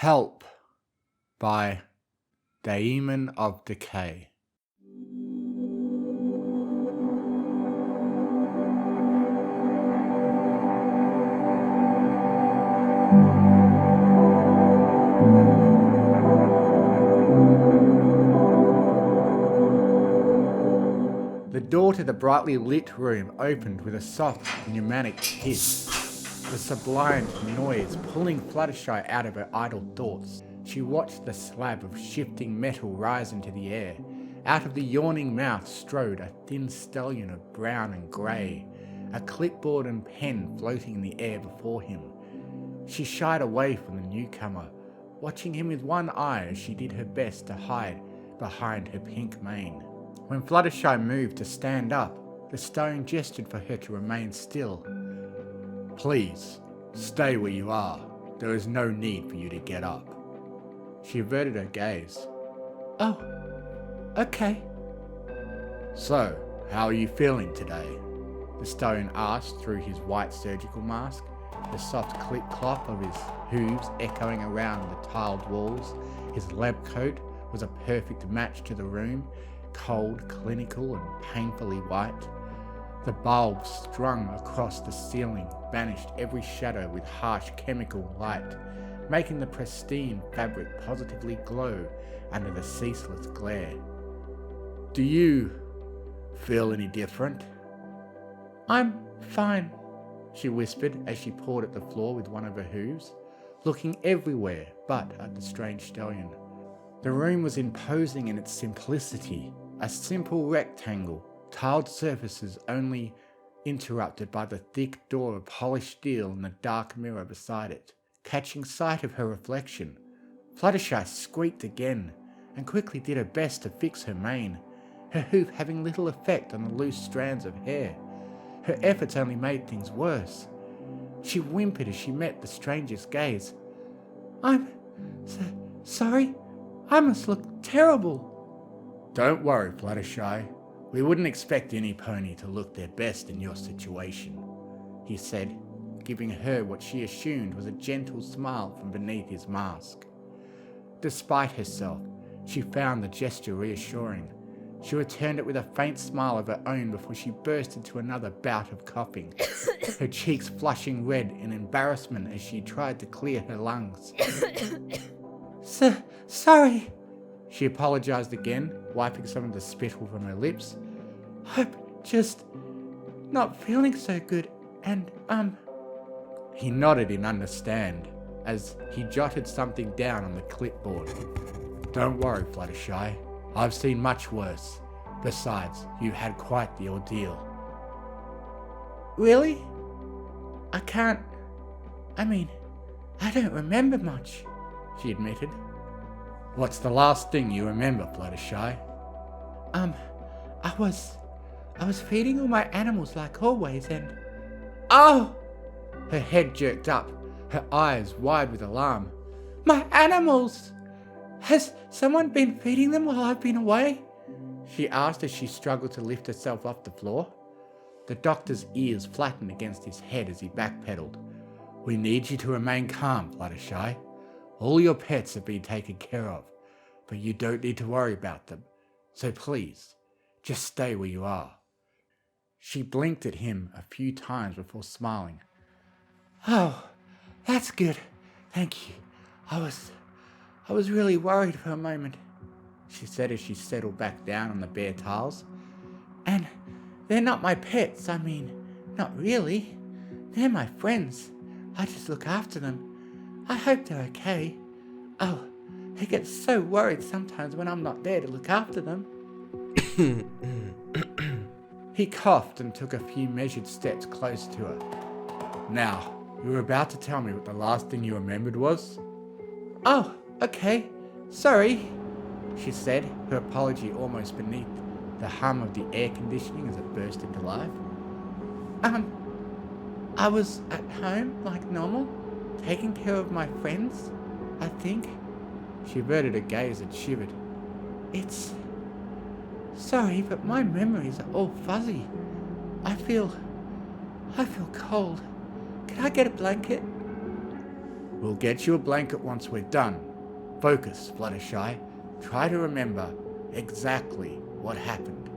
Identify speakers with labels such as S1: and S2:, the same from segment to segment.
S1: Help by Daemon of Decay. The door to the brightly lit room opened with a soft, pneumatic hiss. The sublime noise pulling Fluttershy out of her idle thoughts. She watched the slab of shifting metal rise into the air. Out of the yawning mouth strode a thin stallion of brown and grey, a clipboard and pen floating in the air before him. She shied away from the newcomer, watching him with one eye as she did her best to hide behind her pink mane. When Fluttershy moved to stand up, the stone gestured for her to remain still. Please, stay where you are. There is no need for you to get up. She averted her gaze. Oh, okay. So, how are you feeling today? The stone asked through his white surgical mask, the soft clip-clop of his hooves echoing around the tiled walls. His lab coat was a perfect match to the room, cold, clinical, and painfully white. The bulbs strung across the ceiling banished every shadow with harsh chemical light, making the pristine fabric positively glow under the ceaseless glare. Do you feel any different? I'm fine, she whispered as she pawed at the floor with one of her hooves, looking everywhere but at the strange stallion. The room was imposing in its simplicity, a simple rectangle, tiled surfaces only interrupted by the thick door of polished steel and the dark mirror beside it. Catching sight of her reflection, Fluttershy squeaked again and quickly did her best to fix her mane, her hoof having little effect on the loose strands of hair. Her efforts only made things worse. She whimpered as she met the stranger's gaze. I'm sorry. I must look terrible. Don't worry, Fluttershy. We wouldn't expect any pony to look their best in your situation, he said, giving her what she assumed was a gentle smile from beneath his mask. Despite herself, she found the gesture reassuring. She returned it with a faint smile of her own before she burst into another bout of coughing, her cheeks flushing red in embarrassment as she tried to clear her lungs. Sorry, she apologized again, wiping some of the spittle from her lips. I'm just not feeling so good, and He nodded in understand as he jotted something down on the clipboard. Don't worry, Fluttershy. I've seen much worse. Besides, you had quite the ordeal. Really? I don't remember much, she admitted. What's the last thing you remember, Fluttershy? I was feeding all my animals like always and... Oh! Her head jerked up, her eyes wide with alarm. My animals! Has someone been feeding them while I've been away? She asked as she struggled to lift herself off the floor. The doctor's ears flattened against his head as he backpedaled. We need you to remain calm, Fluttershy. All your pets have been taken care of, but you don't need to worry about them. So please, just stay where you are. She blinked at him a few times before smiling. Oh, that's good. Thank you. I was really worried for a moment, she said as she settled back down on the bare tiles. And they're not my pets, not really. They're my friends. I just look after them. I hope they're okay. Oh, I get so worried sometimes when I'm not there to look after them. He coughed and took a few measured steps close to her. Now, you were about to tell me what the last thing you remembered was? Oh, okay. Sorry, she said, her apology almost beneath the hum of the air conditioning as it burst into life. I was at home like normal, taking care of my friends, I think. She averted her gaze and shivered. Sorry, but my memories are all fuzzy. I feel cold. Can I get a blanket? We'll get you a blanket once we're done. Focus, Fluttershy. Try to remember exactly what happened.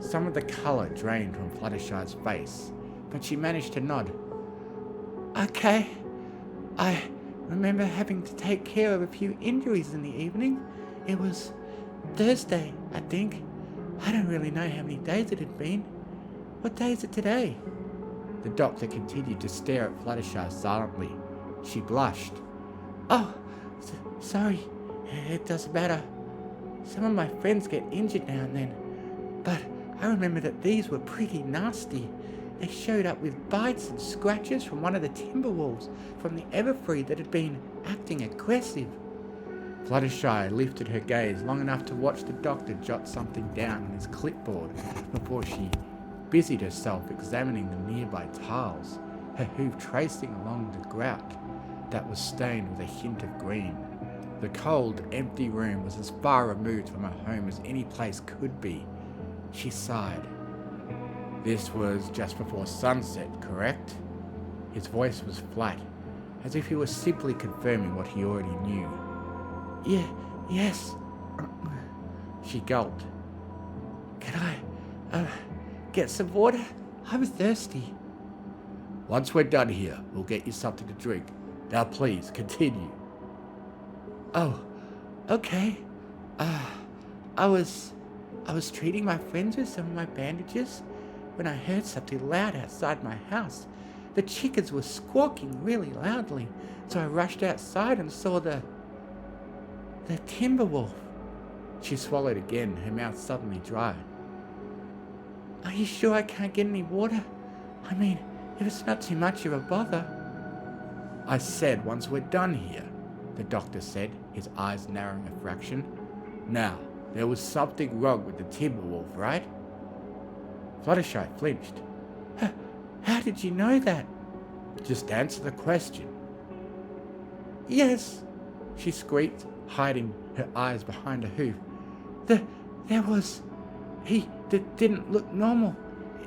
S1: Some of the colour drained from Fluttershy's face, but she managed to nod. Okay. I remember having to take care of a few injuries in the evening. It was Thursday, I think. I don't really know how many days it had been. What day is it today? The doctor continued to stare at Fluttershy silently. She blushed. Oh, sorry. It doesn't matter. Some of my friends get injured now and then, but I remember that these were pretty nasty. They showed up with bites and scratches from one of the Timberwolves from the Everfree that had been acting aggressive. Fluttershy lifted her gaze long enough to watch the doctor jot something down on his clipboard before she busied herself examining the nearby tiles, her hoof tracing along the grout that was stained with a hint of green. The cold, empty room was as far removed from her home as any place could be. She sighed. This was just before sunset, correct? His voice was flat, as if he was simply confirming what he already knew. Yes. She gulped. Can I, get some water? I'm thirsty. Once we're done here, we'll get you something to drink. Now please, continue. Oh, okay. I was treating my friends with some of my bandages when I heard something loud outside my house. The chickens were squawking really loudly, so I rushed outside and saw the Timberwolf. She swallowed again, her mouth suddenly dry. Are you sure I can't get any water? I mean, if it's not too much of a bother. I said once we're done here, the doctor said, his eyes narrowing a fraction. Now, there was something wrong with the Timberwolf, right? Fluttershy flinched. How did you know that? Just answer the question. Yes, she squeaked, hiding her eyes behind a hoof. He didn't look normal.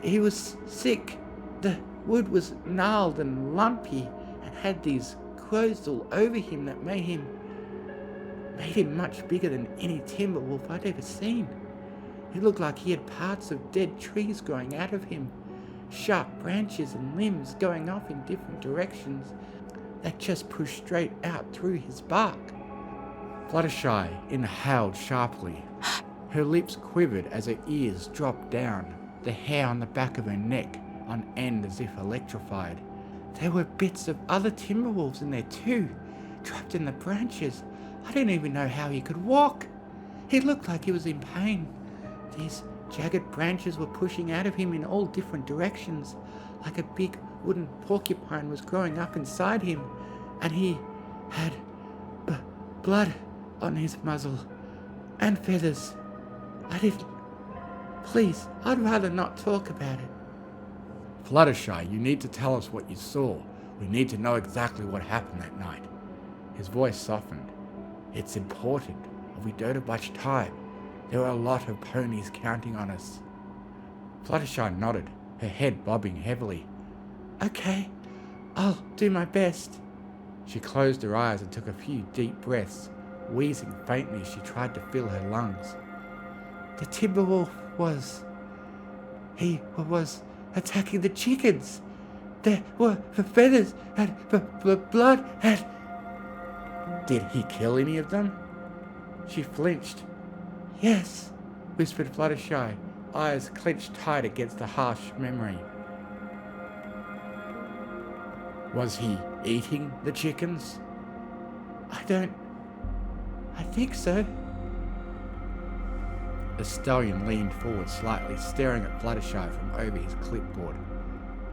S1: He was sick. The wood was gnarled and lumpy and had these growths all over him that made him much bigger than any Timberwolf I'd ever seen. He looked like he had parts of dead trees growing out of him, sharp branches and limbs going off in different directions that just pushed straight out through his bark. Fluttershy inhaled sharply. Her lips quivered as her ears dropped down, the hair on the back of her neck on end as if electrified. There were bits of other Timberwolves in there too, trapped in the branches. I didn't even know how he could walk. He looked like he was in pain. These jagged branches were pushing out of him in all different directions, like a big wooden porcupine was growing up inside him, and he had blood on his muzzle and feathers. Please, I'd rather not talk about it. Fluttershy, you need to tell us what you saw. We need to know exactly what happened that night. His voice softened. It's important, or we don't have much time. There are a lot of ponies counting on us. Fluttershy nodded, her head bobbing heavily. Okay, I'll do my best. She closed her eyes and took a few deep breaths, wheezing faintly as she tried to fill her lungs. The Timberwolf was attacking the chickens. There were feathers and blood and... Did he kill any of them? She flinched. Yes, whispered Fluttershy, eyes clenched tight against a harsh memory. Was he eating the chickens? I think so. The stallion leaned forward slightly, staring at Fluttershy from over his clipboard.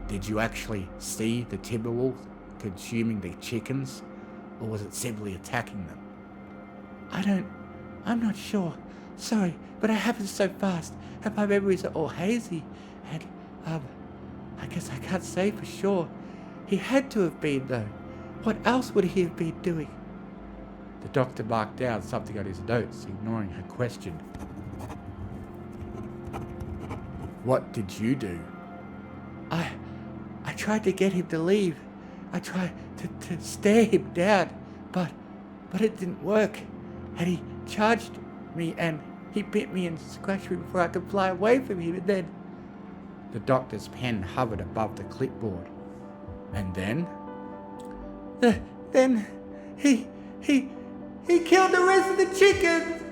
S1: Did you actually see the Timberwolf consuming the chickens, or was it simply attacking them? I'm not sure. Sorry, but it happened so fast, and my memories are all hazy, and, I guess I can't say for sure. He had to have been, though. What else would he have been doing? The doctor marked down something on his notes, ignoring her question. What did you do? I tried to get him to leave. I tried to stare him down, but it didn't work. And he charged me and he bit me and scratched me before I could fly away from him, and then... The doctor's pen hovered above the clipboard. And then? Then he killed the rest of the chickens!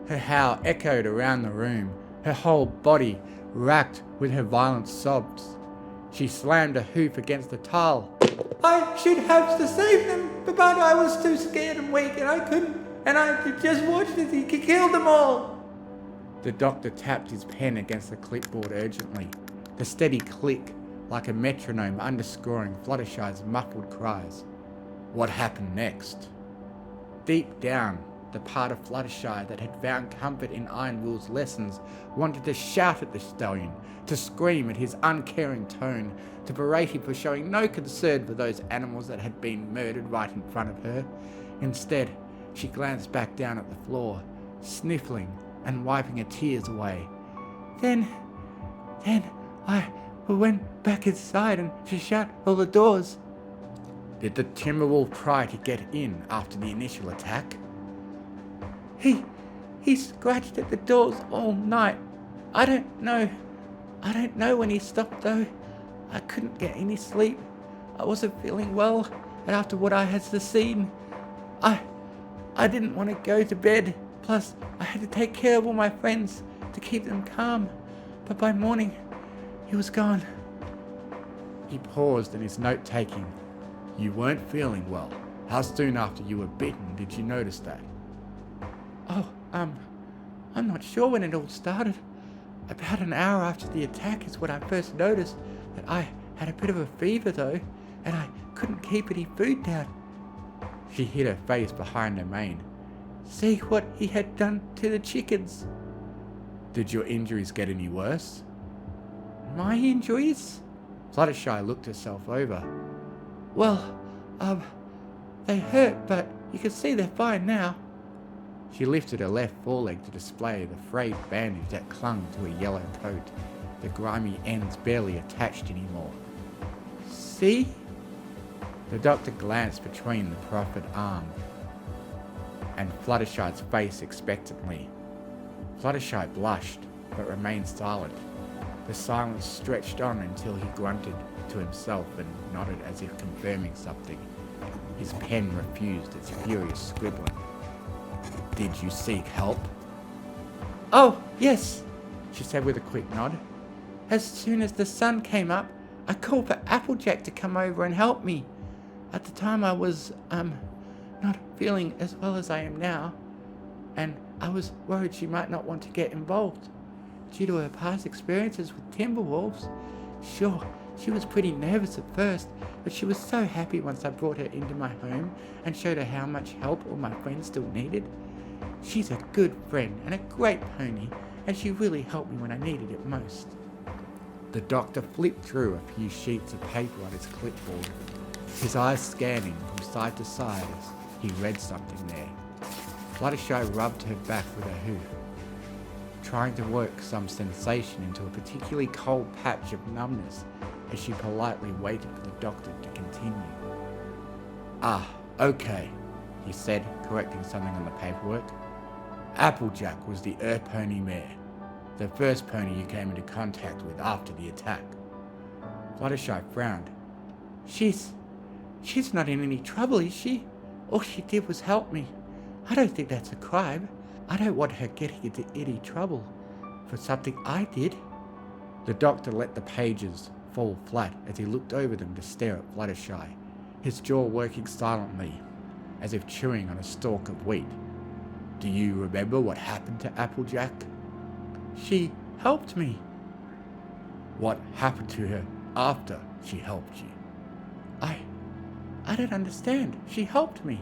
S1: Her howl echoed around the room, her whole body racked with her violent sobs. She slammed a hoof against the tile. I should have to save them, but I was too scared and weak and I couldn't, and I just watched as he killed them all. The doctor tapped his pen against the clipboard urgently, the steady click like a metronome underscoring Fluttershy's muffled cries. What happened next? Deep down, the part of Fluttershy that had found comfort in Ironwool's lessons wanted to shout at the stallion, to scream at his uncaring tone, to berate him for showing no concern for those animals that had been murdered right in front of her. Instead, she glanced back down at the floor, sniffling and wiping her tears away. Then I went back inside and she shut all the doors. Did the Timberwolf try to get in after the initial attack? He scratched at the doors all night. I don't know when he stopped though. I couldn't get any sleep. I wasn't feeling well, and after what I had seen, I didn't want to go to bed. Plus, I had to take care of all my friends to keep them calm. But by morning, he was gone. He paused in his note-taking. You weren't feeling well. How soon after you were bitten did you notice that? Oh, I'm not sure when it all started. About an hour after the attack is when I first noticed that I had a bit of a fever though, and I couldn't keep any food down. She hid her face behind her mane. See what he had done to the chickens. Did your injuries get any worse? My injuries? Fluttershy looked herself over. Well, they hurt, but you can see they're fine now. She lifted her left foreleg to display the frayed bandage that clung to her yellow coat, the grimy ends barely attached anymore. See? The doctor glanced between the proffered arm and Fluttershy's face expectantly. Fluttershy blushed, but remained silent. The silence stretched on until he grunted to himself and nodded as if confirming something. His pen refused its furious scribbling. Did you seek help? Oh, yes, she said with a quick nod. As soon as the sun came up, I called for Applejack to come over and help me. At the time I was, not feeling as well as I am now, and I was worried she might not want to get involved. Due to her past experiences with Timberwolves, sure, she was pretty nervous at first, but she was so happy once I brought her into my home and showed her how much help all my friends still needed. She's a good friend and a great pony, and she really helped me when I needed it most. The doctor flipped through a few sheets of paper on his clipboard, his eyes scanning from side to side as he read something there. Fluttershy rubbed her back with her hoof, trying to work some sensation into a particularly cold patch of numbness as she politely waited for the doctor to continue. Ah, okay, he said, correcting something on the paperwork. Applejack was the pony mare, the first pony you came into contact with after the attack. Fluttershy frowned. She's not in any trouble, is she? All she did was help me. I don't think that's a crime. I don't want her getting into any trouble for something I did. The doctor let the pages fall flat as he looked over them to stare at Fluttershy, his jaw working silently, as if chewing on a stalk of wheat. Do you remember what happened to Applejack? She helped me. What happened to her after she helped you? I don't understand. She helped me.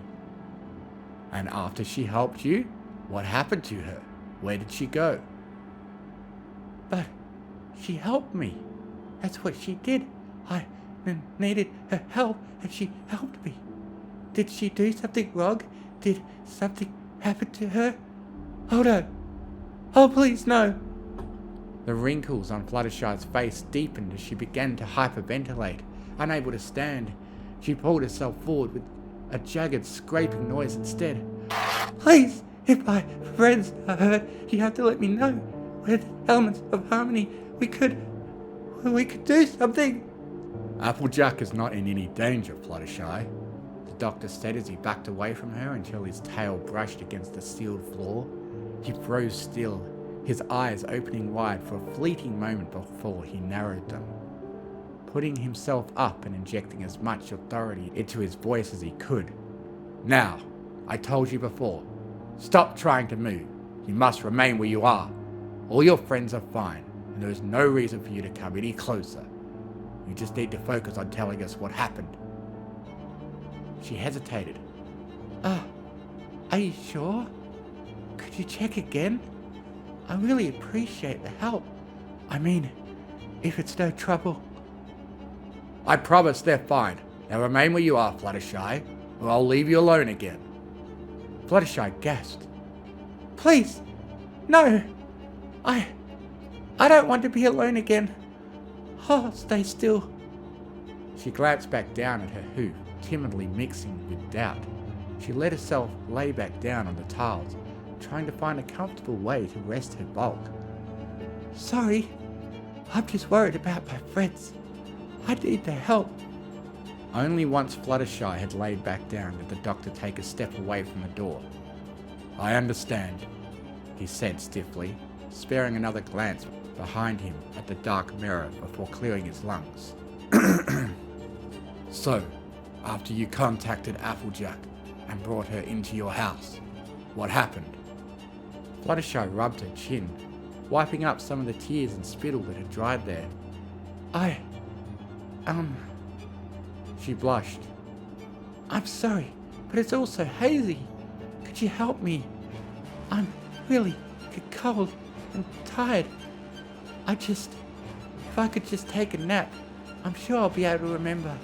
S1: And after she helped you, what happened to her? Where did she go? But she helped me. That's what she did. I needed her help and she helped me. Did she do something wrong? Did something happen to her? Oh no. Oh please no. The wrinkles on Fluttershy's face deepened as she began to hyperventilate, unable to stand. She pulled herself forward with a jagged scraping noise instead. Please, if my friends are hurt, you have to let me know. With elements of harmony, we could do something. Applejack is not in any danger, Fluttershy, the doctor said as he backed away from her until his tail brushed against the sealed floor. He froze still, his eyes opening wide for a fleeting moment before he narrowed them, putting himself up and injecting as much authority into his voice as he could. Now, I told you before, stop trying to move. You must remain where you are. All your friends are fine, and there is no reason for you to come any closer. You just need to focus on telling us what happened. She hesitated. Are you sure? Could you check again? I really appreciate the help. I mean, if it's no trouble. I promise they're fine. Now remain where you are, Fluttershy, or I'll leave you alone again. Fluttershy gasped. Please, no. I don't want to be alone again. Oh, stay still. She glanced back down at her hoof, timidly mixing with doubt. She let herself lay back down on the tiles, trying to find a comfortable way to rest her bulk. Sorry, I'm just worried about my friends. I need their help. Only once Fluttershy had laid back down did the doctor take a step away from the door. I understand, he said stiffly, sparing another glance behind him at the dark mirror before clearing his lungs. So, after you contacted Applejack and brought her into your house, what happened? Fluttershy rubbed her chin, wiping up some of the tears and spittle that had dried there. She blushed. I'm sorry, but it's all so hazy. Could you help me? I'm really cold and tired. If I could just take a nap, I'm sure I'll be able to remember.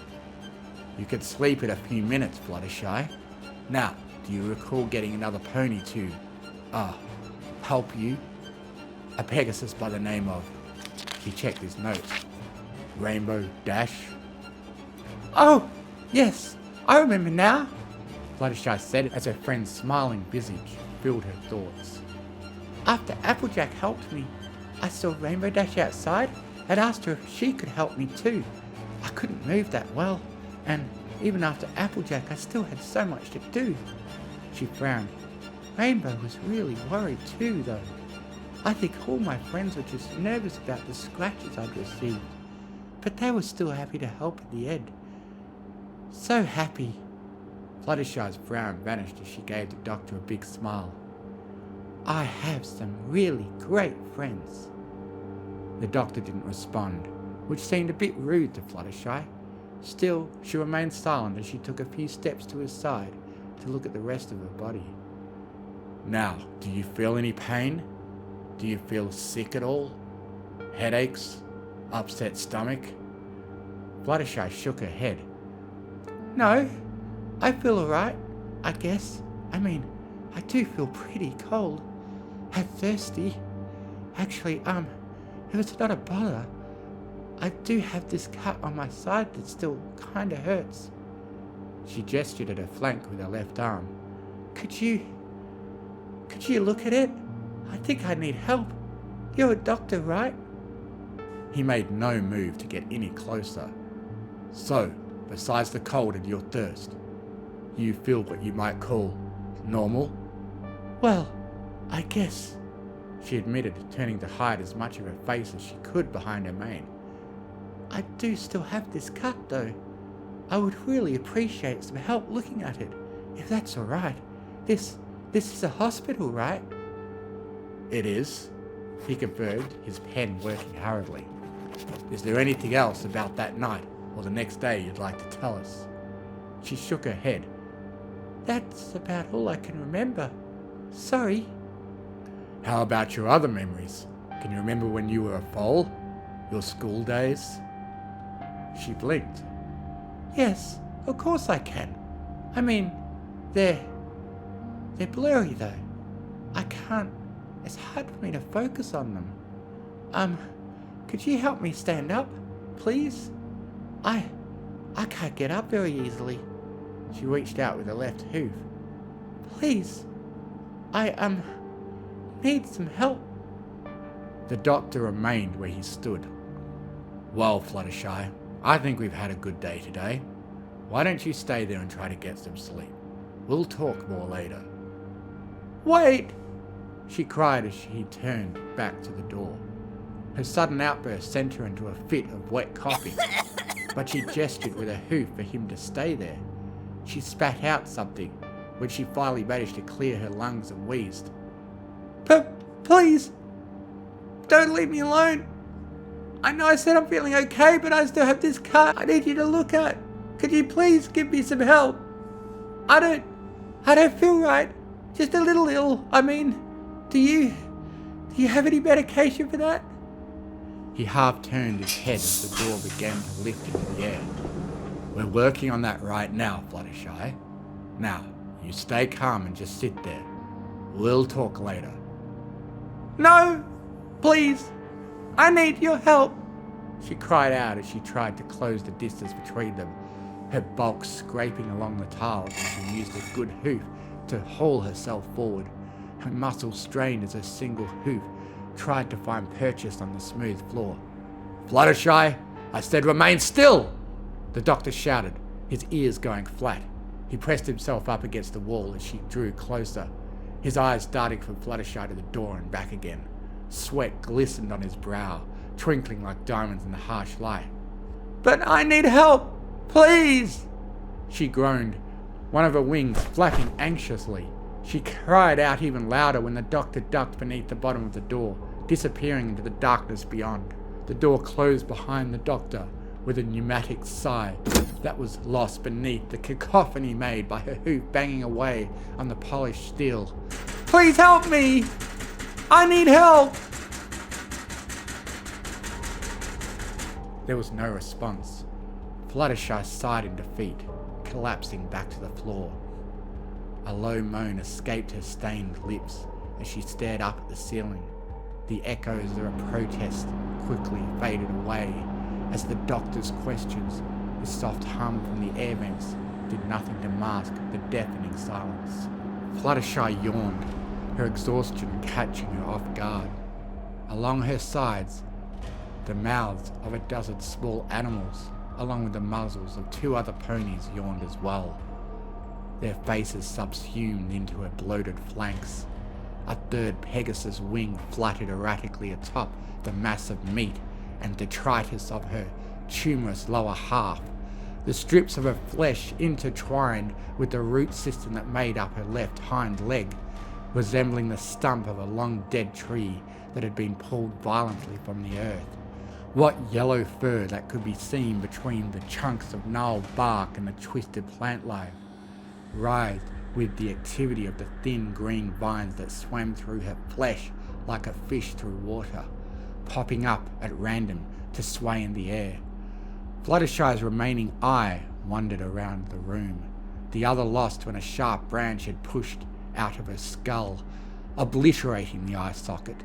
S1: You could sleep in a few minutes, Fluttershy. Now, do you recall getting another pony to, help you? A Pegasus by the name of, he checked his notes, Rainbow Dash? Oh, yes, I remember now, Fluttershy said as her friend's smiling visage filled her thoughts. After Applejack helped me, I saw Rainbow Dash outside and asked her if she could help me too. I couldn't move that well, and even after Applejack I still had so much to do. She frowned. Rainbow was really worried too though. I think all my friends were just nervous about the scratches I'd received, but they were still happy to help in the end. So happy. Fluttershy's frown vanished as she gave the doctor a big smile. I have some really great friends. The doctor didn't respond, which seemed a bit rude to Fluttershy. Still, she remained silent as she took a few steps to his side to look at the rest of her body. Now, do you feel any pain? Do you feel sick at all? Headaches? Upset stomach? Fluttershy shook her head. No, I feel alright, I guess. I mean, I do feel pretty cold and thirsty. Actually, if it's not a bother, I do have this cut on my side that still kinda hurts. She gestured at her flank with her left arm. Could you look at it? I think I need help. You're a doctor, right? He made no move to get any closer. So, besides the cold and your thirst, you feel what you might call normal? Well, I guess, she admitted, turning to hide as much of her face as she could behind her mane. I do still have this cut though. I would really appreciate some help looking at it, if that's alright. This is a hospital, right? It is, he confirmed, his pen working hurriedly. Is there anything else about that night or the next day you'd like to tell us? She shook her head. That's about all I can remember. Sorry. How about your other memories? Can you remember when you were a foal? Your school days? She blinked. Yes, of course I can. I mean, they're blurry though. I can't. It's hard for me to focus on them. Could you help me stand up, please? I I can't get up very easily. She reached out with her left hoof. Please, I need some help. The doctor remained where he stood. Well, Fluttershy, I think we've had a good day today. Why don't you stay there and try to get some sleep? We'll talk more later. Wait! She cried as she turned back to the door. Her sudden outburst sent her into a fit of wet coughing, but she gestured with her hoof for him to stay there. She spat out something, when she finally managed to clear her lungs and wheezed. Please, don't leave me alone. I know I said I'm feeling okay, but I still have this cut I need you to look at. Could you please give me some help? I don't feel right. Just a little ill. I mean, do you have any medication for that? He half turned his head as the door began to lift into the air. We're working on that right now, Fluttershy. Now, you stay calm and just sit there. We'll talk later. No! Please! I need your help! She cried out as she tried to close the distance between them, her bulk scraping along the tiles as she used a good hoof to haul herself forward. Her muscles strained as her single hoof tried to find purchase on the smooth floor. Fluttershy, I said remain still! The doctor shouted, his ears going flat. He pressed himself up against the wall as she drew closer, his eyes darting from Fluttershy to the door and back again. Sweat glistened on his brow, twinkling like diamonds in the harsh light. But I need help! Please! She groaned, one of her wings flapping anxiously. She cried out even louder when the doctor ducked beneath the bottom of the door, disappearing into the darkness beyond. The door closed behind the doctor with a pneumatic sigh that was lost beneath the cacophony made by her hoof banging away on the polished steel. Please help me! I need help! There was no response. Fluttershy sighed in defeat, collapsing back to the floor. A low moan escaped her stained lips as she stared up at the ceiling. The echoes of her protest quickly faded away as the doctor's questions, the soft hum from the air vents, did nothing to mask the deafening silence. Fluttershy yawned, her exhaustion catching her off guard. Along her sides, the mouths of a dozen small animals, along with the muzzles of 2 other ponies, yawned as well, their faces subsumed into her bloated flanks. A third Pegasus wing fluttered erratically atop the mass of meat and detritus of her tumorous lower half, the strips of her flesh intertwined with the root system that made up her left hind leg, resembling the stump of a long dead tree that had been pulled violently from the earth. What yellow fur that could be seen between the chunks of gnarled bark and the twisted plant life, writhed with the activity of the thin green vines that swam through her flesh like a fish through water, popping up at random to sway in the air. Fluttershy's remaining eye wandered around the room, the other lost when a sharp branch had pushed out of her skull, obliterating the eye socket.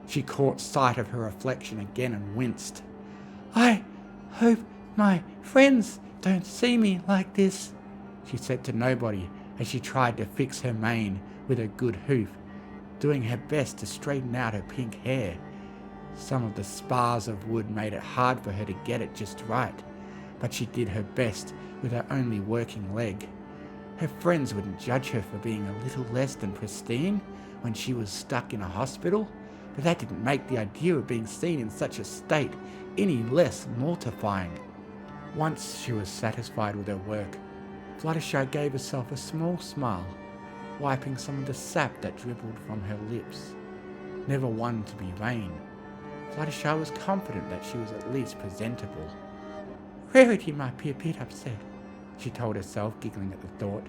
S1: She caught sight of her reflection again and winced. I hope my friends don't see me like this, she said to nobody as she tried to fix her mane with her good hoof, doing her best to straighten out her pink hair. Some of the spars of wood made it hard for her to get it just right, but she did her best with her only working leg. Her friends wouldn't judge her for being a little less than pristine when she was stuck in a hospital, but that didn't make the idea of being seen in such a state any less mortifying. Once she was satisfied with her work, Fluttershy gave herself a small smile, wiping some of the sap that dribbled from her lips. Never one to be vain, Fluttershy was confident that she was at least presentable. Rarity might be a bit upset, she told herself, giggling at the thought.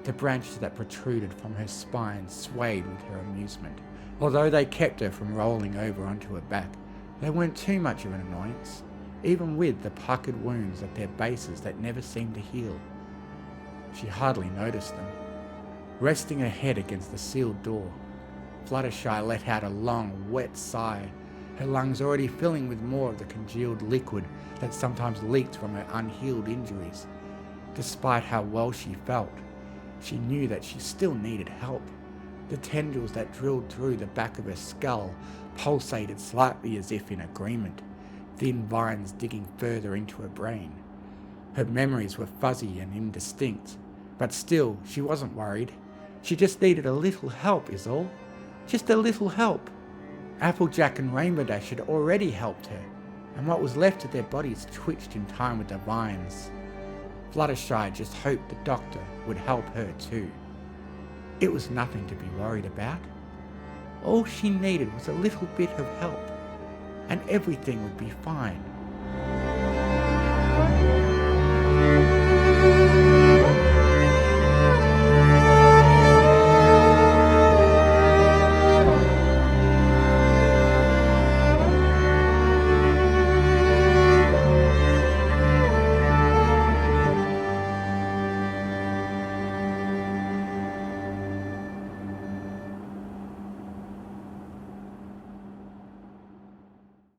S1: The branches that protruded from her spine swayed with her amusement. Although they kept her from rolling over onto her back, they weren't too much of an annoyance, even with the puckered wounds at their bases that never seemed to heal. She hardly noticed them. Resting her head against the sealed door, Fluttershy let out a long, wet sigh her lungs already filling with more of the congealed liquid that sometimes leaked from her unhealed injuries. Despite how well she felt, she knew that she still needed help. The tendrils that drilled through the back of her skull pulsated slightly as if in agreement, thin vines digging further into her brain. Her memories were fuzzy and indistinct, but still, she wasn't worried. She just needed a little help is all. Just a little help. Applejack and Rainbow Dash had already helped her, and what was left of their bodies twitched in time with the vines. Fluttershy just hoped the doctor would help her too. It was nothing to be worried about. All she needed was a little bit of help, and everything would be fine.